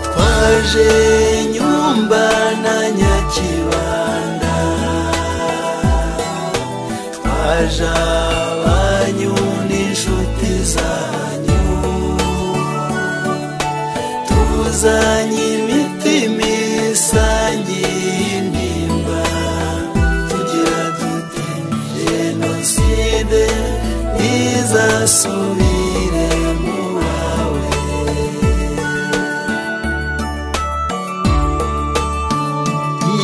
twaje Nyumba na Nyakibanda, twaje abanyu n'inshuti zanyu, tuzanye imitima isangiye intimba, tugira duti jenoside ntizasubire mu bawe.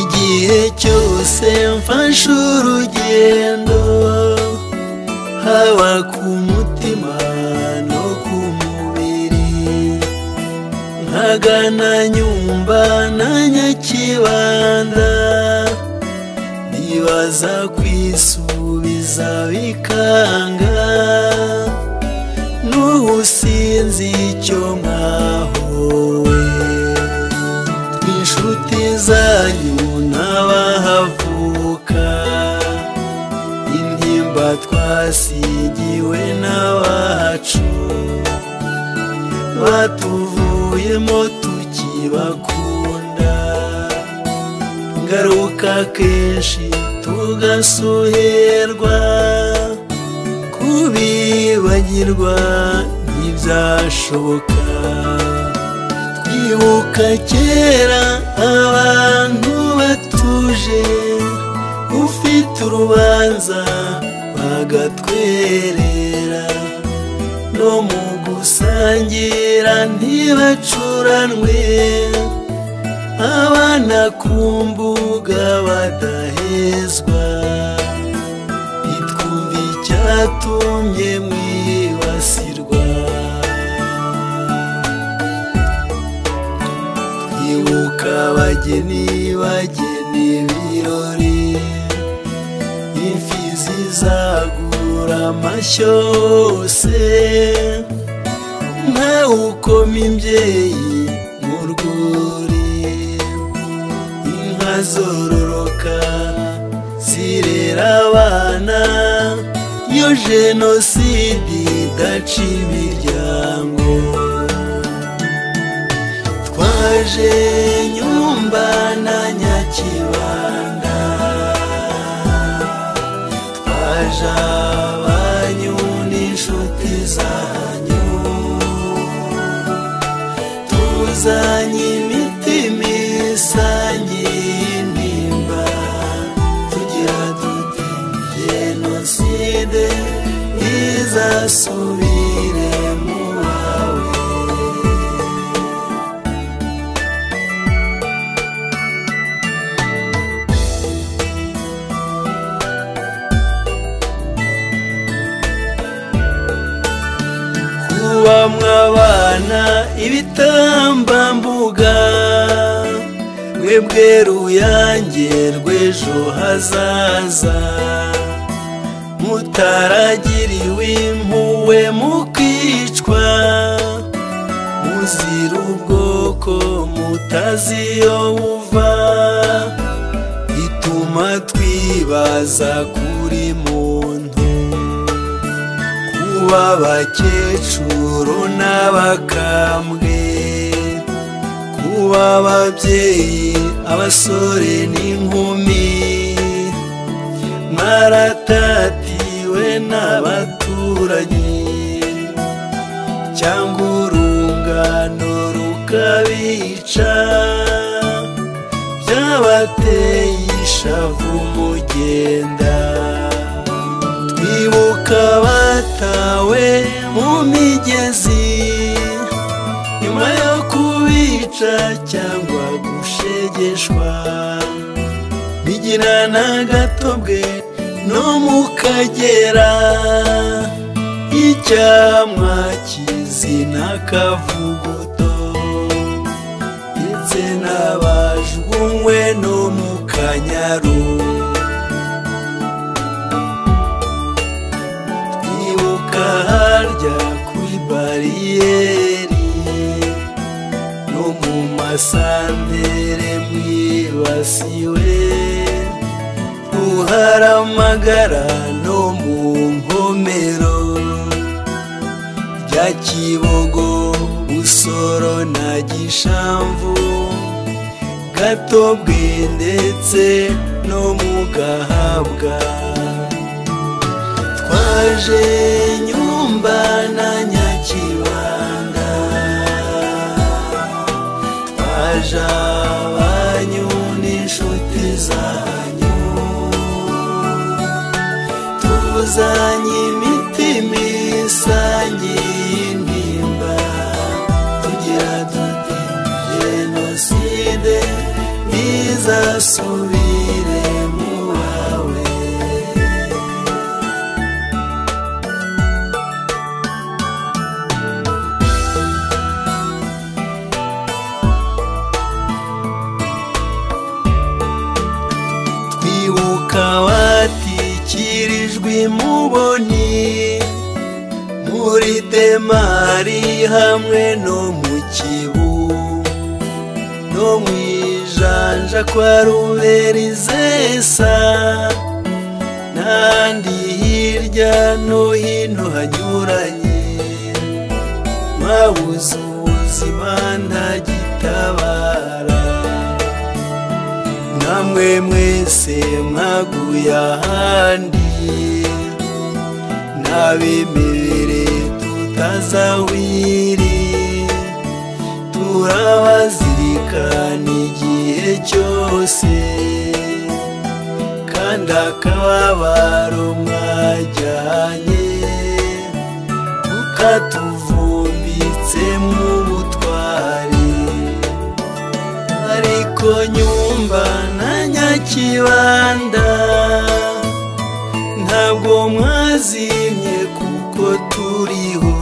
Igihe cyose mfashe urugendo, haba ku mutima no ku mubiri, nkagana Nyumba na Nyakibanda, nibaza kwisubiza bikanga, n'ubu sinzi icyo mwahowe. Inshuti zanyu n'abahavuka, intimba twasigiwe n'abacu, batuvuyemo tukibakunda, ngaruka kenshi tugasuherwa, kubibagirwa ntibyashoboka. Twibuka kera abantu batuje, ufite urubanza bagatwerera, no mu gusangira ntibacuranwe, abana ku mbuga badahezwa. Nitwumva icyatumye mwibasirwa, twibuka abageni bageni ibirori, imfizi zagura amashyo yose, ntawe ukoma imbyeyi mu rwuri, inka zororoka zirera abana, iyo jenoside idaca imiryango. Twaje Nyumba na Nyakibanda, twaje abanyu n'inshuti zanyu, tuzanye imitima isangiye intimba, tugira duti jenoside ntizasubire mu bawe. Kubamwe abana ibitambambuga, mwebwe ruyange rw'ejo hazaza, mutaragiriwe impuhwe mukicwa, muzira ubwoko mutazi iyo buva, ituma twibaza kuri muntu. Kuba abakecuru n'abakambwe, kuba ababyeyi abasore n'inkumi, mwaratatiwe n'abaturanyi, cyangwa urungano rukabica, byabateye ishavu mugenda. Twibuka batawe mu migezi, nyuma yo kubica cyangwa gushegeshwa, bigira n'agatobwe no mu Kagera, icyamwa kizina kavuguto, ndetse n'abajugunywe no mu Kanyaru. Twibuka harya kuri bariyeri, no mu masantere mwibasiwe, Buharamagara no mu Nkomero, rya Kibogo, Busoro na Gishamvu, Gatobwe ndetse no mu Gahabwa. Twaje Nyumba na Nyakibanda, twaje abanyu n'inshuti zanyu, tuzanye imitima isangiye intimba, tugira tuti Jenoside ntizasubire mu bawe. Twibuka watikirijwe Muboni, muri Demari hamwe no mu Kibu, no mu Ijanja kwa Ruberizesa, n'ahandi hirya no hino hanyuranye. Mwabuze ubuzima ntagitabara, namwe mwese mwaguye ahandi, n'ab'imibiri tutazahwiri, turabazirikana igihe cyose, kandi akababaro mwajyanye ukatuvumbitse mu butwari. Ariko Nyumba na Nyakibanda ntabwo mwazimye, kuko turiho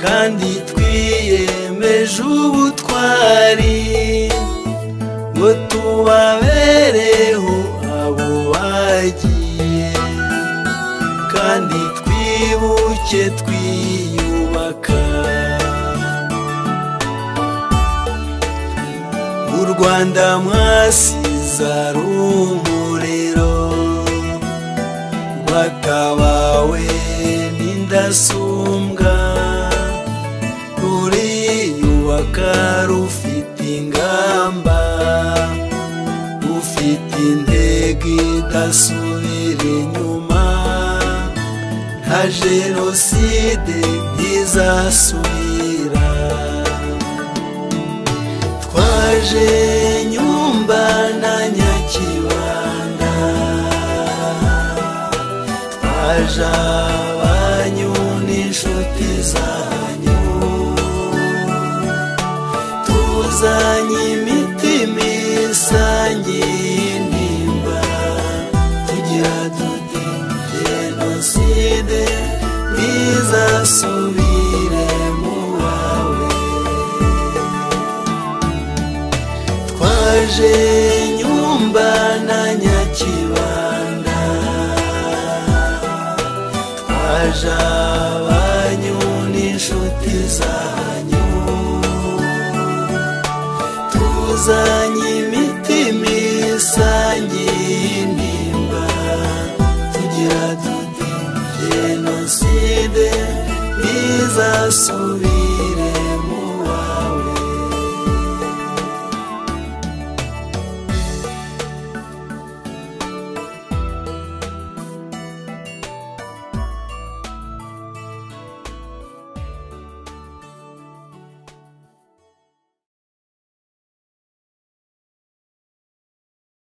kandi twiyemeje ubutwari, ngo tubabereho abo bagiye, kandi twibuke twiyubaka. U Rwanda mwasize ari umuriro, rwatabawe n'indasumbwa, ruriyubaka rufite ingamba, rufite intego idasubira inyuma. Nta Jenoside ntizasubira. Twaje Nyumba na Nyakibanda, twaje abanyu n'inshuti zanyu, tuzanye imitima isangiye intimba, tugira tuti Jenoside ntizasubire mu bawe. Twaje Nyumba na Nyakibanda, twaje abanyu n'inshuti zanyu, tuzanye imitima isangiye intimba, tugira tuti Jenoside ntizasubire